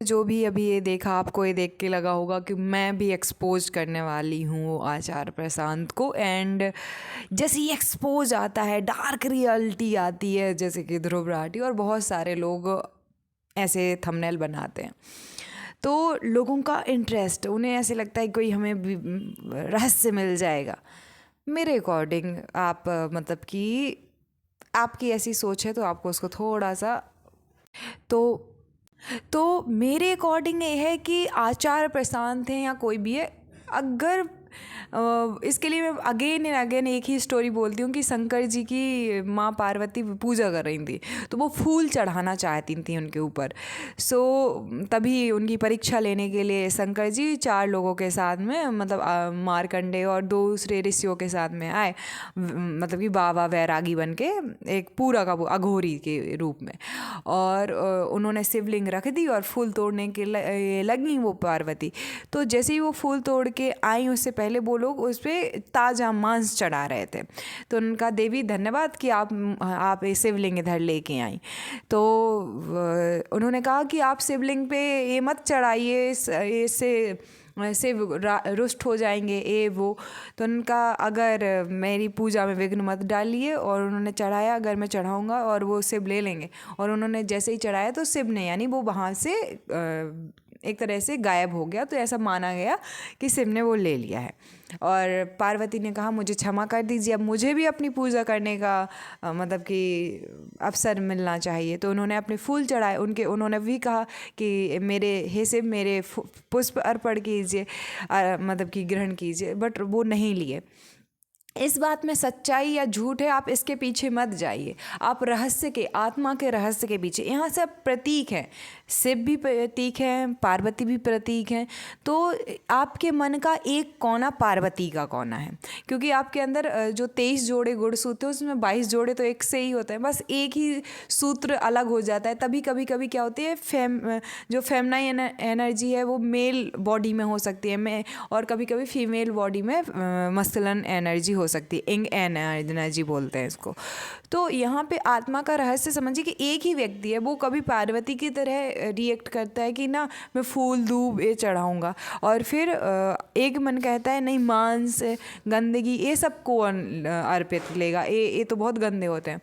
जो भी अभी ये देखा, आपको ये देख के लगा होगा कि मैं भी एक्सपोज करने वाली हूँ आचार्य प्रशांत को। एंड जैसे ही एक्सपोज आता है, डार्क रियलिटी आती है, जैसे कि ध्रुव राठी और बहुत सारे लोग ऐसे थंबनेल बनाते हैं, तो लोगों का इंटरेस्ट, उन्हें ऐसे लगता है कोई हमें रहस्य मिल जाएगा। मेरे अकॉर्डिंग आप मतलब कि आपकी ऐसी सोच है तो आपको उसको थोड़ा सा तो मेरे अकॉर्डिंग ये है कि आचार्य प्रशांत हैं या कोई भी है, अगर इसके लिए मैं अगेन एंड अगेन एक ही स्टोरी बोलती हूँ कि शंकर जी की माँ पार्वती पूजा कर रही थी, तो वो फूल चढ़ाना चाहती थी उनके ऊपर। सो तभी उनकी परीक्षा लेने के लिए शंकर जी 4 लोगों के साथ में, मतलब मार्कंडे और दूसरे ऋषियों के साथ में आए, मतलब कि बाबा वैरागी बन के, एक पूरा का अघोरी के रूप में। और उन्होंने शिवलिंग रख दी और फूल तोड़ने के लगी वो पार्वती। तो जैसे ही वो फूल तोड़ के आई, उससे पहले वो लोग उस पर ताज़ा मांस चढ़ा रहे थे। तो उनका देवी धन्यवाद कि आप शिवलिंग इधर लेके आई। तो उन्होंने कहा कि आप शिवलिंग पे ये मत चढ़ाइए, इससे रुष्ट हो जाएंगे ये वो। तो उनका अगर मेरी पूजा में विघ्न मत डालिए। और उन्होंने चढ़ाया, अगर मैं चढ़ाऊँगा और वो शिव ले लेंगे। और उन्होंने जैसे ही चढ़ाया तो शिव ने, यानी वो वहाँ से एक तरह से गायब हो गया। तो ऐसा माना गया कि शिव ने वो ले लिया है। और पार्वती ने कहा मुझे क्षमा कर दीजिए, अब मुझे भी अपनी पूजा करने का मतलब कि अवसर मिलना चाहिए। तो उन्होंने अपने फूल चढ़ाए, उन्होंने भी कहा कि मेरे हे शिव मेरे पुष्प अर्पण कीजिए, मतलब कि ग्रहण कीजिए, बट वो नहीं लिए। इस बात में सच्चाई या झूठ है, आप इसके पीछे मत जाइए। आप रहस्य के, आत्मा के रहस्य के पीछे, यहाँ सब प्रतीक हैं, शिव भी प्रतीक हैं, पार्वती भी प्रतीक हैं। तो आपके मन का एक कोना पार्वती का कोना है, क्योंकि आपके अंदर जो 23 जोड़े गुणसूत्र हैं उसमें 22 जोड़े तो एक से ही होते हैं, बस एक ही सूत्र अलग हो जाता है। तभी कभी कभी क्या होती है, जो फेमनाइन एनर्जी है वो मेल बॉडी में हो सकती है, और कभी कभी फीमेल बॉडी में मस्कुलिन एनर्जी हो सकती है, इंग एनर्जी बोलते हैं इसको। तो यहाँ पे आत्मा का रहस्य समझिए कि एक ही व्यक्ति है, वो कभी पार्वती की तरह रिएक्ट करता है कि ना मैं फूल दूब ये चढ़ाऊँगा, और फिर एक मन कहता है नहीं मांस गंदगी ये सब को अर्पित लेगा, ये तो बहुत गंदे होते हैं।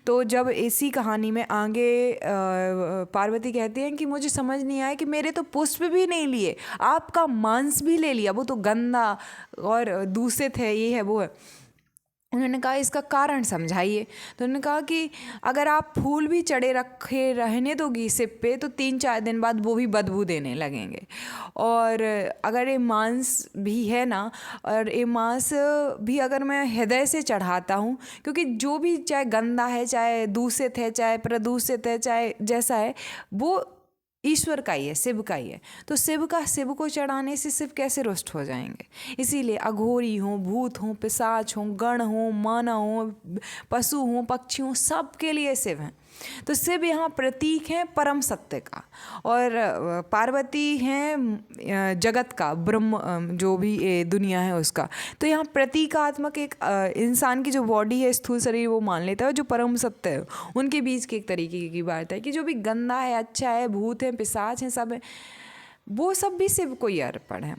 तो जब इसी कहानी में आगे पार्वती कहती हैं कि मुझे समझ नहीं आया कि मेरे तो पुष्प भी नहीं लिए, आपका मांस भी ले लिया, वो तो गंदा और दूषित है, ये है वो है। उन्होंने कहा इसका कारण समझाइए। तो उन्होंने कहा कि अगर आप फूल भी चढ़े रखे रहने दोगी सिप पे, तो 3-4 दिन बाद वो भी बदबू देने लगेंगे। और अगर ये मांस भी है ना, और ये मांस भी अगर मैं हृदय से चढ़ाता हूँ, क्योंकि जो भी चाहे गंदा है, चाहे दूषित है, चाहे प्रदूषित है, चाहे जैसा है, वो ईश्वर का ही है, शिव का ही है। तो शिव को चढ़ाने से शिव कैसे रुष्ट हो जाएंगे। इसीलिए अघोरी हों, भूत हों, पिशाच हों, गण हों, मानव हों, पशु हों, पक्षी हों, सबके लिए शिव हैं। तो शिव यहाँ प्रतीक है परम सत्य का, और पार्वती हैं जगत का, ब्रह्म, जो भी ये दुनिया है उसका। तो यहाँ प्रतीकात्मक एक इंसान की जो बॉडी है, स्थूल शरीर, वो मान लेता है, जो परम सत्य है उनके बीच की एक तरीके की बात है कि जो भी गंदा है, अच्छा है, भूत है, पिशाच हैं, सब है, वो सब भी शिव को ही अर्पण है।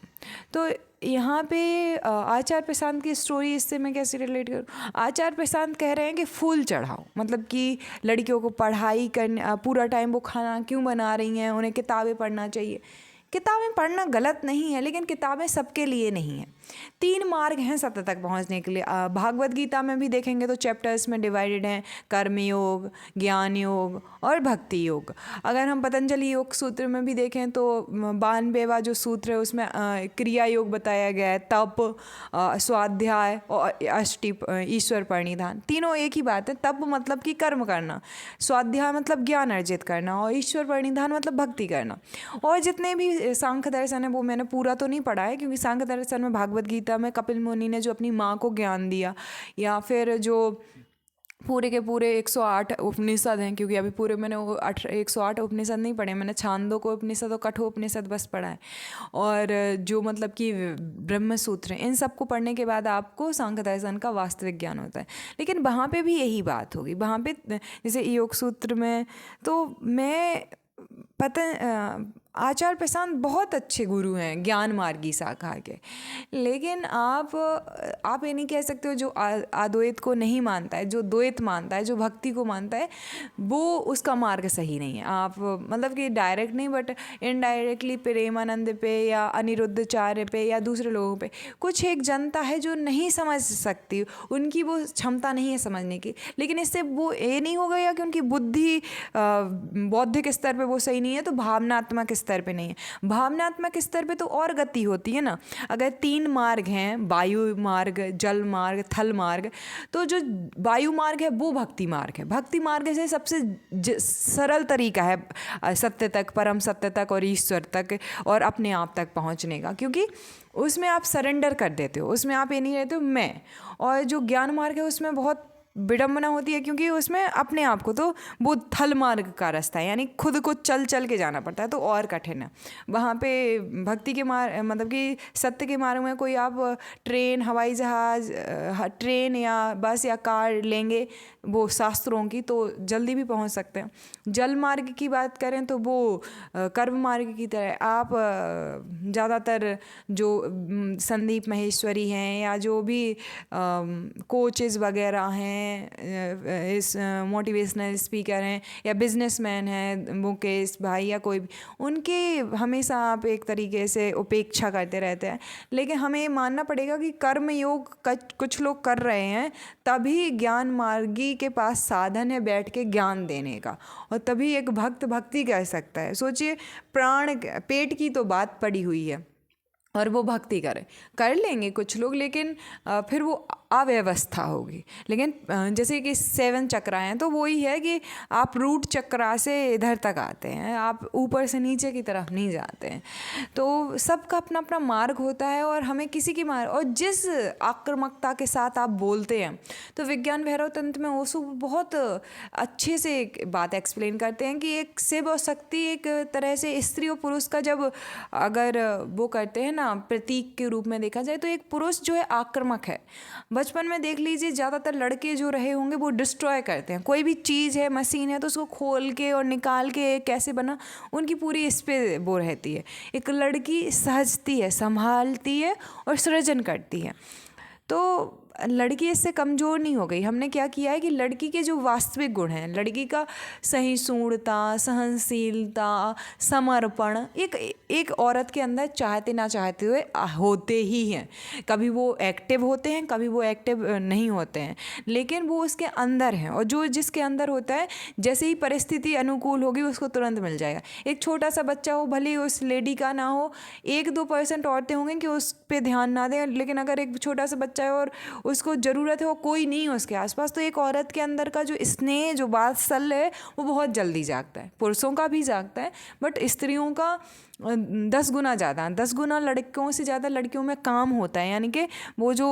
तो यहाँ पे आचार्य प्रशांत की स्टोरी इससे मैं कैसे रिलेट करूँ। आचार्य प्रशांत कह रहे हैं कि फूल चढ़ाओ, मतलब कि लड़कियों को पढ़ाई करने, पूरा टाइम वो खाना क्यों बना रही हैं, उन्हें किताबें पढ़ना चाहिए। किताबें पढ़ना गलत नहीं है, लेकिन किताबें सबके लिए नहीं हैं। 3 मार्ग हैं सत्य तक पहुंचने के लिए। भागवत गीता में भी देखेंगे तो चैप्टर्स में डिवाइडेड हैं, कर्म योग, ज्ञान योग और भक्ति योग। अगर हम पतंजलि योग सूत्र में भी देखें तो 92वां जो सूत्र है उसमें क्रिया योग बताया गया है, तप, स्वाध्याय और अष्टि ईश्वर प्रणिधान, तीनों एक ही बात है। तप मतलब कि कर्म करना, स्वाध्याय मतलब ज्ञान अर्जित करना, और ईश्वर प्रणिधान मतलब भक्ति करना। और जितने भी सांख्य दर्शन है वो मैंने पूरा तो नहीं पढ़ा है, क्योंकि सांख्य दर्शन में भागवत गीता में कपिल मुनि ने जो अपनी माँ को ज्ञान दिया, या फिर जो पूरे के पूरे 108 उपनिषद हैं, क्योंकि अभी पूरे मैंने वो 108 उपनिषद नहीं पढ़े, मैंने छांदोग्य उपनिषद और कठोपनिषद बस पढ़ा है। और जो मतलब कि ब्रह्म सूत्र हैं, इन सबको पढ़ने के बाद आपको सांख्य दर्शन का वास्तविक ज्ञान होता है। लेकिन वहाँ पे भी यही बात होगी, वहाँ पे जैसे योग सूत्र में, तो मैं आचार्य प्रशांत बहुत अच्छे गुरु हैं ज्ञान मार्गी शाखा के, लेकिन आप ये नहीं कह सकते हो जो अद्वैत को नहीं मानता है, जो द्वैत मानता है, जो भक्ति को मानता है, वो उसका मार्ग सही नहीं है। आप मतलब कि डायरेक्ट नहीं बट इनडायरेक्टली प्रेमानंद पे या अनिरुद्धाचार्य पे या दूसरे लोगों पे कुछ एक जनता है जो नहीं समझ सकती, उनकी वो क्षमता नहीं है समझने की, लेकिन इससे वो ये नहीं हो गया कि उनकी बुद्धि बौद्धिक स्तर पे वो सही नहीं है तो भावनात्मक स्तर पे नहीं है। भावनात्मक स्तर पे तो और गति होती है ना। अगर 3 मार्ग हैं, वायु मार्ग, जल मार्ग, थल मार्ग, तो जो वायु मार्ग है वो भक्ति मार्ग है। भक्ति मार्ग से सबसे सरल तरीका है सत्य तक, परम सत्य तक और ईश्वर तक और अपने आप तक पहुंचने का, क्योंकि उसमें आप सरेंडर कर देते हो, उसमें आप ये नहीं रहते हो मैं। और जो ज्ञान मार्ग है उसमें बहुत विडम्बना होती है, क्योंकि उसमें अपने आप को, तो वो थल मार्ग का रास्ता है, यानी खुद को चल चल के जाना पड़ता है, तो और कठिन है। वहाँ पे भक्ति के मार्ग मतलब कि सत्य के मार्ग में कोई आप ट्रेन, हवाई जहाज़, ट्रेन या बस या कार लेंगे वो शास्त्रों की, तो जल्दी भी पहुँच सकते हैं। जल मार्ग की बात करें तो वो कर्म मार्ग की तरह आप ज़्यादातर जो संदीप माहेश्वरी हैं या जो भी कोचेज़ वगैरह हैं, इस मोटिवेशनल स्पीकर हैं या बिजनेसमैन हैं, मुकेश भाई या कोई भी, उनके हमेशा आप एक तरीके से उपेक्षा करते रहते हैं। लेकिन हमें ये मानना पड़ेगा कि कर्म योग कुछ लोग कर रहे हैं, तभी ज्ञान मार्गी के पास साधन है बैठ के ज्ञान देने का, और तभी एक भक्त भक्ति कर सकता है। सोचिए, प्राण पेट की तो बात पड़ी हुई है और वो भक्ति कर लेंगे कुछ लोग, लेकिन फिर वो अव्यवस्था होगी। लेकिन जैसे कि 7 चक्रा हैं, तो वही है कि आप रूट चक्रा से इधर तक आते हैं, आप ऊपर से नीचे की तरफ नहीं जाते हैं। तो सबका अपना अपना मार्ग होता है, और हमें किसी की मार्ग, और जिस आक्रामकता के साथ आप बोलते हैं, तो विज्ञान भैरव तंत्र में ओशो बहुत अच्छे से एक बात एक्सप्लेन करते हैं कि एक शिव और शक्ति एक तरह से स्त्री और पुरुष का जब अगर वो करते हैं ना प्रतीक के रूप में देखा जाए, तो एक पुरुष जो है आक्रामक है। बचपन में देख लीजिए ज़्यादातर लड़के जो रहे होंगे वो डिस्ट्रॉय करते हैं, कोई भी चीज़ है, मशीन है, तो उसको खोल के और निकाल के कैसे बना, उनकी पूरी इस पे वो रहती है। एक लड़की सहजती है, संभालती है और सृजन करती है। तो लड़की इससे कमज़ोर नहीं हो गई। हमने क्या किया है कि लड़की के जो वास्तविक गुण हैं, लड़की का सहिष्णुता, सहनशीलता, समर्पण, एक औरत के अंदर चाहते ना चाहते हुए होते ही हैं। कभी वो एक्टिव होते हैं, कभी वो एक्टिव नहीं होते हैं, लेकिन वो उसके अंदर हैं, और जो जिसके अंदर होता है, जैसे ही परिस्थिति अनुकूल होगी उसको तुरंत मिल जाएगा। एक छोटा सा बच्चा हो, भले ही उस लेडी का ना हो, 1-2% औरतें होंगी कि उस पर ध्यान ना दें, लेकिन अगर एक छोटा सा बच्चा है और उसको ज़रूरत है और कोई नहीं है उसके आसपास, तो एक औरत के अंदर का जो स्नेह, जो वात्सल्य है, वो बहुत जल्दी जागता है। पुरुषों का भी जागता है, बट स्त्रियों का 10 गुना ज़्यादा, 10 गुना लड़कों से ज़्यादा लड़कियों में काम होता है, यानी कि वो जो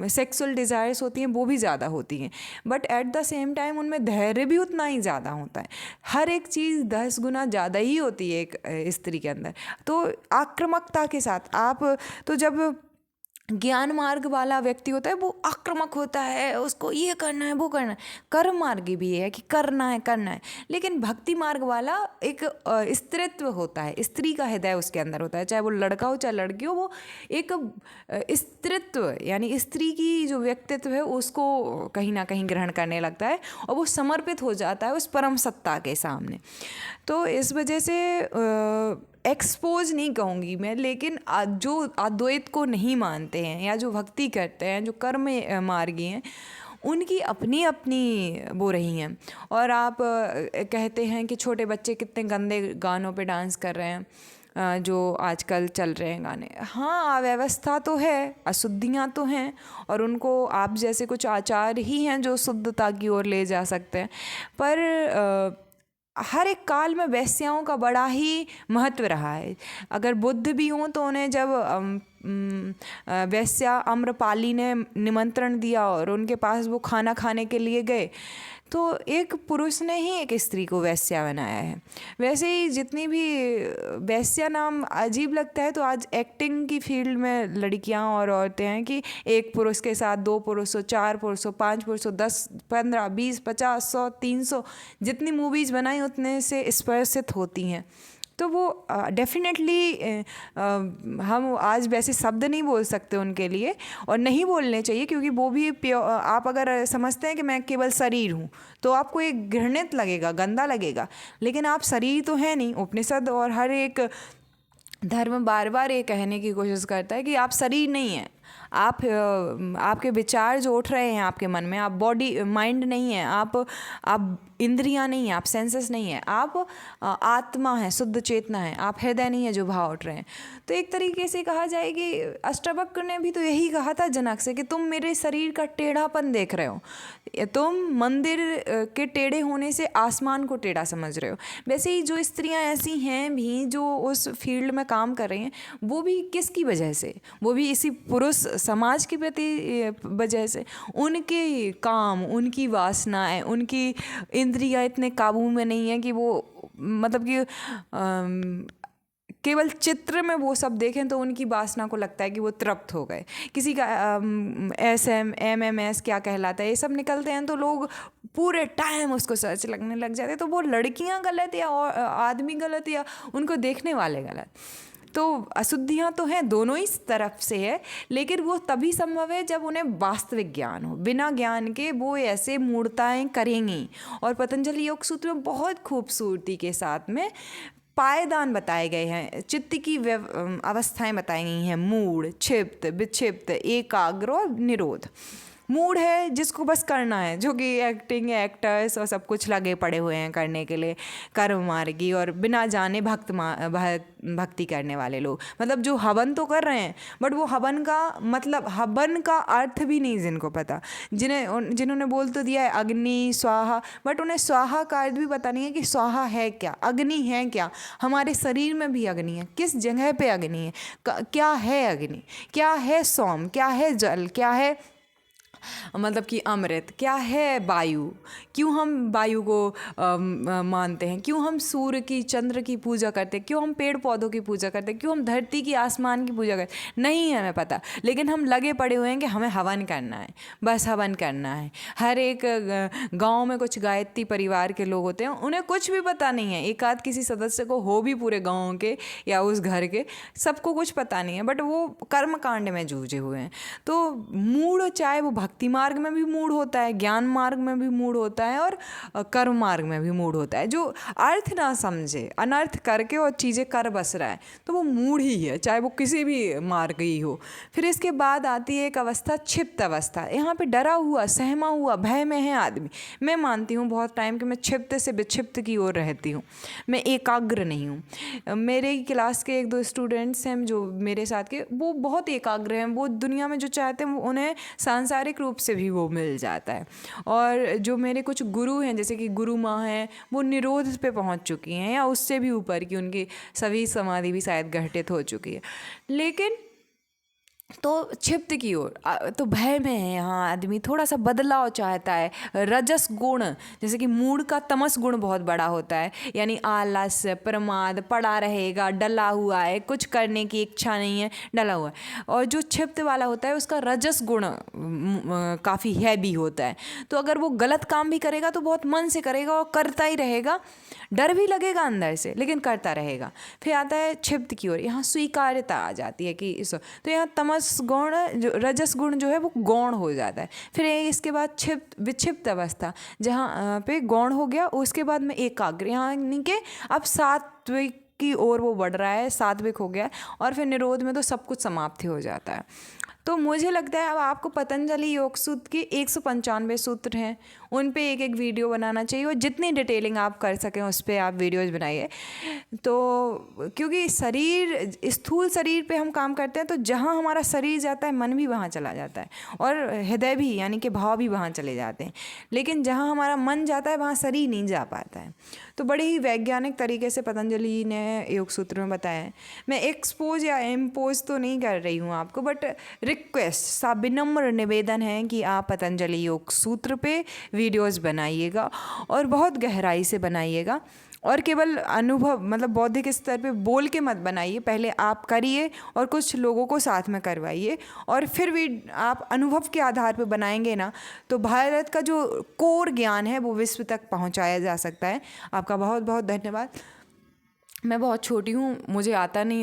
सेक्सुअल डिज़ायर्स होती हैं वो भी ज़्यादा होती हैं, but at the same time उनमें धैर्य भी उतना ही ज़्यादा होता है। हर एक चीज़ 10 गुना ज़्यादा ही होती है एक स्त्री के अंदर। तो आक्रामकता के साथ आप, तो जब ज्ञान मार्ग वाला व्यक्ति होता है वो आक्रामक होता है, उसको ये करना है, वो करना है। कर्म मार्ग भी है कि करना है, लेकिन भक्ति मार्ग वाला एक स्त्रीत्व होता है, स्त्री का हृदय उसके अंदर होता है, चाहे वो लड़का हो चाहे लड़की हो, वो एक स्त्रीत्व यानी स्त्री की जो व्यक्तित्व है उसको कहीं ना कहीं ग्रहण करने लगता है, और वो समर्पित हो जाता है उस परम सत्ता के सामने। तो इस वजह से एक्सपोज नहीं कहूँगी मैं, लेकिन जो अद्वैत को नहीं मानते हैं या जो भक्ति करते हैं, जो कर्म मार्गी हैं, उनकी अपनी अपनी वो रही हैं। और आप कहते हैं कि छोटे बच्चे कितने गंदे गानों पे डांस कर रहे हैं, जो आजकल चल रहे हैं गाने। हाँ, अव्यवस्था तो है, अशुद्धियाँ तो हैं, और उनको आप जैसे कुछ आचार ही हैं जो शुद्धता की ओर ले जा सकते हैं। पर हर एक काल में वैश्याओं का बड़ा ही महत्व रहा है। अगर बुद्ध भी हों तो उन्हें जब वैश्या आम्रपाली ने निमंत्रण दिया और उनके पास वो खाना खाने के लिए गए, तो एक पुरुष ने ही एक स्त्री को वैश्या बनाया है। वैसे ही जितनी भी वैश्या नाम अजीब लगता है, तो आज एक्टिंग की फील्ड में लड़कियां और औरतें हैं कि एक पुरुष के साथ 2 पुरुष हो, 4 पुरुष हो, 5 पुरुष हो, 10, 15, 20, 50, 100, 300 जितनी मूवीज़ बनाई उतने से स्पर्शित होती हैं। तो वो डेफिनेटली हम आज वैसे शब्द नहीं बोल सकते उनके लिए, और नहीं बोलने चाहिए, क्योंकि वो भी आप अगर समझते हैं कि मैं केवल शरीर हूँ तो आपको एक घृणित लगेगा, गंदा लगेगा, लेकिन आप शरीर तो है नहीं। उपनिषद और हर एक धर्म बार बार ये कहने की कोशिश करता है कि आप शरीर नहीं हैं, आप आपके विचार जो उठ रहे हैं आपके मन में, आप बॉडी माइंड नहीं है, आप इंद्रियां नहीं हैं, आप सेंसेस नहीं हैं, आप आत्मा है, शुद्ध चेतना है, आप हृदय नहीं है जो भाव उठ रहे हैं। तो एक तरीके से कहा जाए कि अष्टावक्र ने भी तो यही कहा था जनक से कि तुम मेरे शरीर का टेढ़ापन देख रहे हो, तुम मंदिर के टेढ़े होने से आसमान को टेढ़ा समझ रहे हो। वैसे ही जो स्त्रियां ऐसी हैं भी जो उस फील्ड में काम कर रही हैं, वो भी किसकी वजह से, वो भी इसी पुरुष समाज के प्रति वजह से। उनके काम, उनकी वासनाएं, उनकी इंद्रियां इतने काबू में नहीं है कि वो मतलब कि केवल चित्र में वो सब देखें तो उनकी वासना को लगता है कि वो तृप्त हो गए। किसी का SM MMS क्या कहलाता है, ये सब निकलते हैं तो लोग पूरे टाइम उसको सर्च लगने लग जाते हैं। तो वो लड़कियां गलत या आदमी गलत या उनको देखने वाले गलत। तो अशुद्धियाँ तो हैं, दोनों ही तरफ से है, लेकिन वो तभी संभव है जब उन्हें वास्तविक ज्ञान हो। बिना ज्ञान के वो ऐसे मूर्ताएं करेंगी। और पतंजलि योग सूत्र में बहुत खूबसूरती के साथ में पायदान बताए गए हैं, चित्त की अवस्थाएं बताई गई हैं, मूढ़, क्षिप्त, विक्षिप्त, एकाग्र और निरोध। मूड है जिसको बस करना है, जो कि एक्टर्स और सब कुछ लगे पड़े हुए हैं करने के लिए, कर्म मार्गी और बिना जाने भक्ति करने वाले लोग, मतलब जो हवन तो कर रहे हैं बट वो हवन का मतलब, हवन का अर्थ भी नहीं जिनको पता, जिन्होंने बोल तो दिया है अग्नि स्वाहा, बट उन्हें स्वाहा का अर्थ भी पता नहीं है कि स्वाहा है क्या, अग्नि है क्या। हमारे शरीर में भी अग्नि है, किस जगह पे अग्नि है, क्या है अग्नि, क्या है सोम, क्या है जल, क्या है मतलब कि अमृत, क्या है वायु, क्यों हम वायु को मानते हैं, क्यों हम सूर्य की चंद्र की पूजा करते हैं, क्यों हम पेड़ पौधों की पूजा करते हैं, क्यों हम धरती की आसमान की पूजा करते हैं, नहीं है हमें पता। लेकिन हम लगे पड़े हुए हैं कि हमें हवन करना है, बस हवन करना है। हर एक गांव में कुछ गायत्री परिवार के लोग होते हैं, उन्हें कुछ भी पता नहीं है, एक आध किसी सदस्य को हो भी पूरे गाँव के या उस घर के, सबको कुछ पता नहीं है, बट वो कर्म कांड में जूझे हुए हैं। तो मूड, चाहे वो भक्ति मार्ग में भी मूड होता है, ज्ञान मार्ग में भी मूड होता है और कर्म मार्ग में भी मूड होता है। जो अर्थ ना समझे, अनर्थ करके और चीज़ें कर बस रहा है, तो वो मूड ही है, चाहे वो किसी भी मार्ग ही हो। फिर इसके बाद आती है एक अवस्था, क्षिप्त अवस्था। यहाँ पे डरा हुआ, सहमा हुआ, भय में है आदमी। मैं मानती हूँ बहुत टाइम कि मैं क्षिप्त से विक्षिप्त की ओर रहती हूँ, मैं एकाग्र नहीं हूँ। मेरे क्लास के एक दो स्टूडेंट्स हैं जो मेरे साथ के, वो बहुत एकाग्र हैं, वो दुनिया में जो चाहते हैं उन्हें सांसारिक रूप से भी वो मिल जाता है। और जो मेरे कुछ गुरु हैं, जैसे कि गुरु माँ हैं, वो निरोध पे पहुंच चुकी हैं या उससे भी ऊपर की उनकी सभी समाधि भी शायद घटित हो चुकी है। लेकिन तो क्षिप्त की ओर तो भय में है यहाँ आदमी, थोड़ा सा बदलाव चाहता है। रजस गुण, जैसे कि मूड का तमस गुण बहुत बड़ा होता है, यानी आलस, प्रमाद, पड़ा रहेगा, डला हुआ है, कुछ करने की इच्छा नहीं है, डला हुआ है। और जो क्षिप्त वाला होता है उसका रजस गुण काफ़ी हैवी होता है। तो अगर वो गलत काम भी करेगा तो बहुत मन से करेगा और करता ही रहेगा, डर भी लगेगा अंदर से, लेकिन करता रहेगा। फिर आता है क्षिप्त की ओर, यहाँ स्वीकार्यता आ जाती है कि तो यहाँ तमस गुण, जो रजस गुण जो है वो गौण हो जाता है। फिर इसके बाद विक्षिप्त अवस्था, जहाँ पे गौण हो गया, उसके बाद में एकाग्र, यानी कि अब सात्विक की ओर वो बढ़ रहा है, सात्विक हो गया, और फिर निरोध में तो सब कुछ समाप्ति हो जाता है। तो मुझे लगता है अब आपको पतंजलि योग सूत्र के 195 सूत्र हैं, उन पे एक एक वीडियो बनाना चाहिए, और जितनी डिटेलिंग आप कर सकें उस पर आप वीडियोज़ बनाइए। तो क्योंकि शरीर, स्थूल शरीर पे हम काम करते हैं, तो जहाँ हमारा शरीर जाता है मन भी वहाँ चला जाता है, और हृदय भी, यानी कि भाव भी वहाँ चले जाते हैं। लेकिन जहाँ हमारा मन जाता है वहाँ शरीर नहीं जा पाता है। तो बड़े ही वैज्ञानिक तरीके से पतंजलि ने योग सूत्र में बताया है। मैं एक्सपोज या इम्पोज तो नहीं कर रही हूँ आपको, बट रिक्वेस्ट, सा विनम्र निवेदन है कि आप पतंजलि योग सूत्र पे वीडियोस बनाइएगा, और बहुत गहराई से बनाइएगा, और केवल अनुभव, मतलब बौद्धिक स्तर पे बोल के मत बनाइए। पहले आप करिए और कुछ लोगों को साथ में करवाइए, और फिर भी आप अनुभव के आधार पे बनाएंगे ना, तो भारत का जो कोर ज्ञान है वो विश्व तक पहुंचाया जा सकता है। आपका बहुत बहुत धन्यवाद। मैं बहुत छोटी हूँ, मुझे आता नहीं